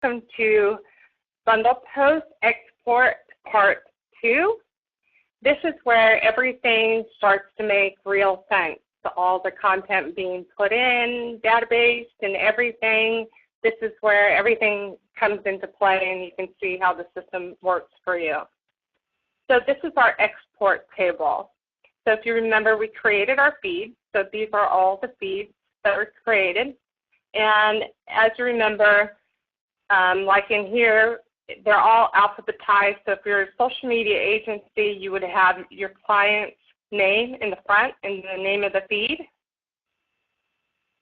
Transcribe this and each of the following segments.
welcome to BundlePost Export Part 2. This is where everything starts to make real sense. All the content being put in, database, and everything. This is where everything comes into play and you can see how the system works for you. So this is our export table. So if you remember, we created our feeds. So these are all the feeds that were created. And as you remember, like in here, they're all alphabetized. So if you're a social media agency, you would have your client's name in the front and the name of the feed.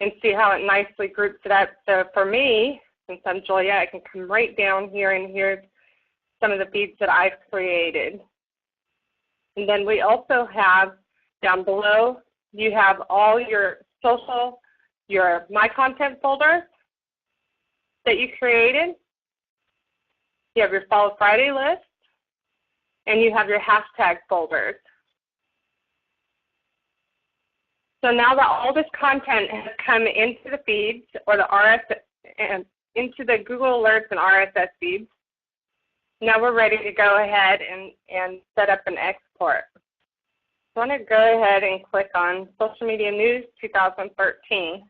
And see how it nicely groups it up. So for me, since I'm Julia, I can come right down here and here's some of the feeds that I've created. And then we also have down below, you have all your social, your My Content folders that you created. You have your Follow Friday list, and you have your hashtag folders. So now that all this content has come into the feeds or the RSS, into the Google Alerts and RSS feeds, now we're ready to go ahead and set up an export. So I want to go ahead and click on Social Media News 2013.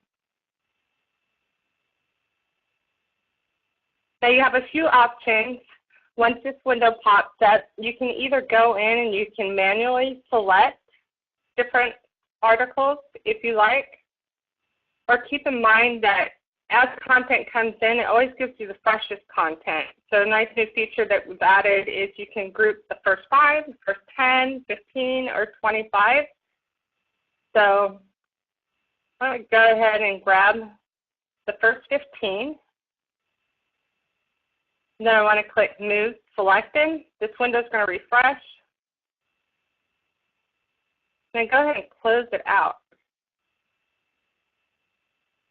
Now you have a few options. Once this window pops up, you can either go in and you can manually select different articles if you like, or keep in mind that as content comes in, it always gives you the freshest content. So a nice new feature that we've added is you can group the first 5, the first 10, 15, or 25. So I'm going to go ahead and grab the first 15. Then I want to click Move Selected. This window is going to refresh. Then go ahead and close it out.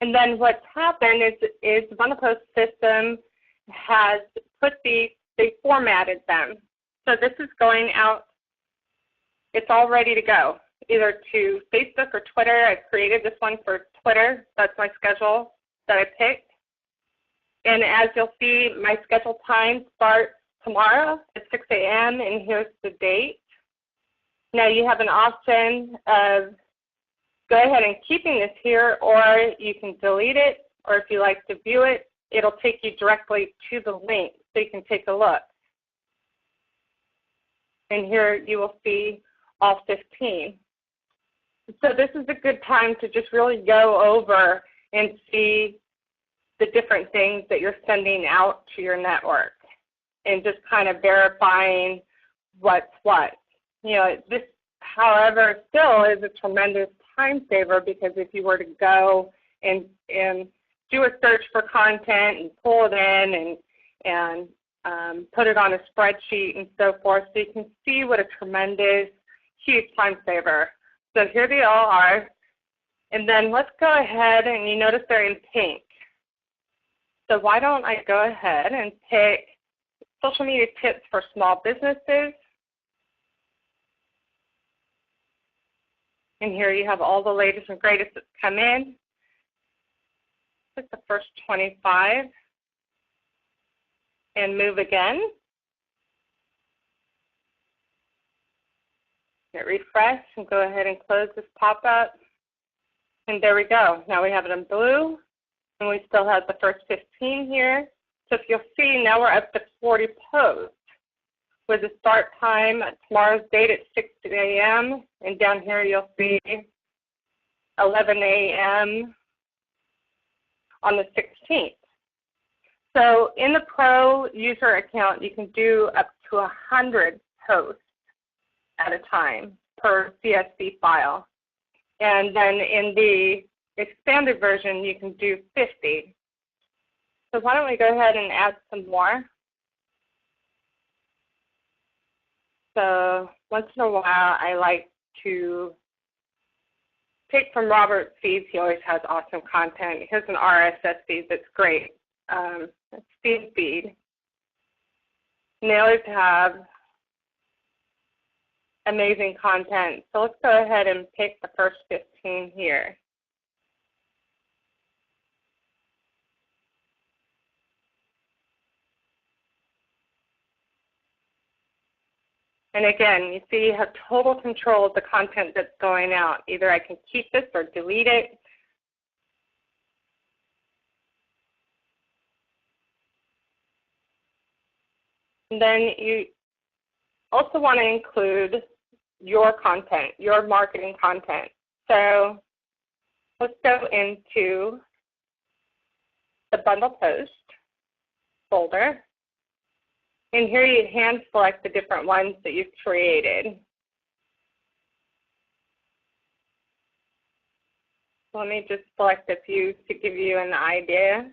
And then what's happened is the BundlePost system has put these, they formatted them. So this is going out, it's all ready to go, either to Facebook or Twitter. I've created this one for Twitter. That's my schedule that I picked. And as you'll see, my scheduled time starts tomorrow at 6 a.m. and here's the date. Now you have an option of go ahead and keeping this here, or you can delete it, or if you like to view it, it'll take you directly to the link so you can take a look. And here you will see all 15. So this is a good time to just really go over and see the different things that you're sending out to your network and just kind of verifying what's what. You know, this, however, still is a tremendous time saver because if you were to go and do a search for content and pull it in and put it on a spreadsheet and so forth, so you can see what a tremendous, huge time saver. So here they all are. And then let's go ahead and you notice they're in pink. So why don't I go ahead and pick social media tips for small businesses. And here you have all the latest and greatest that's come in. Click the first 25 and move again. Hit refresh and go ahead and close this pop-up. And there we go. Now we have it in blue and we still have the first 15 here. So if you'll see, now we're up to 40 posts. With the start time, tomorrow's date at 6 a.m. and down here you'll see 11 a.m. on the 16th. So in the Pro user account, you can do up to 100 posts at a time per CSV file. And then in the expanded version, you can do 50. So why don't we go ahead and add some more. So once in a while, I like to pick from Robert's feeds. He always has awesome content. Here's an RSS feed that's great. It's feed. And they always have amazing content. So let's go ahead and pick the first 15 here. And again, you see you have total control of the content that's going out. Either I can keep this or delete it. And then you also want to include your content, your marketing content. So let's go into the BundlePost folder. And here you hand select the different ones that you've created. Let me just select a few to give you an idea.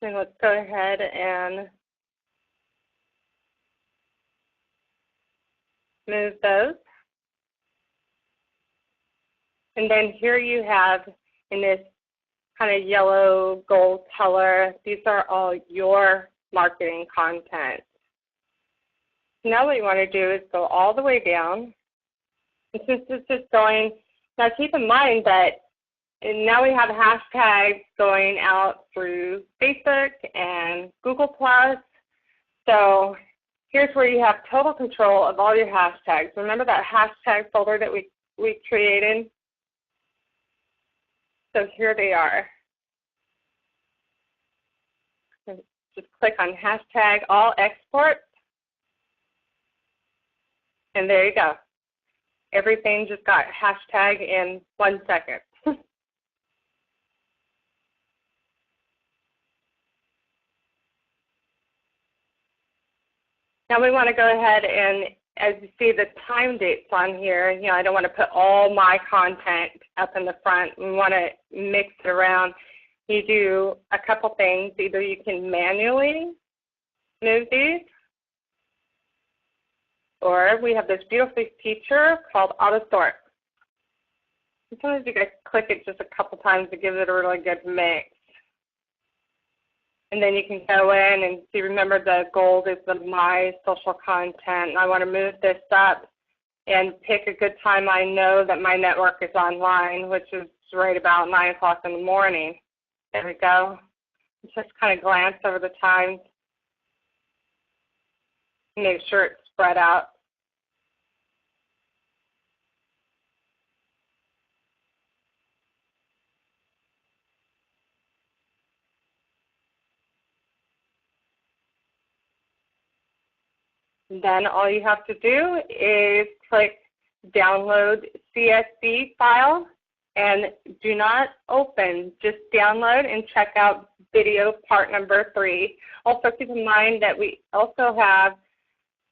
And let's go ahead and move those. And then here you have in this kind of yellow gold color, these are all your marketing content. Now what you want to do is go all the way down. And since this is going, now keep in mind that now we have hashtags going out through Facebook and Google+. So here's where you have total control of all your hashtags. Remember that hashtag folder that we created? So here they are. Just click on hashtag all exports. And there you go. Everything just got hashtag in 1 second. Now we want to go ahead and, as you see the time dates on here, I don't want to put all my content up in the front. We want to mix it around. You do a couple things. Either you can manually move these, or we have this beautiful feature called auto sort. Sometimes you guys click it just a couple times to give it a really good mix. And then you can go in and see, remember the gold is the my social content. And I want to move this up and pick a good time I know that my network is online, which is right about 9 o'clock in the morning. There we go. Just kind of glance over the times. Make sure it's spread out. Then all you have to do is click download CSV file and do not open, just download and check out video part number 3. Also keep in mind that we also have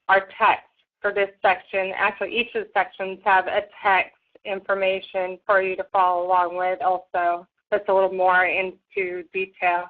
our text for this section. Actually, each of the sections have a text information for you to follow along with also. That's a little more into detail.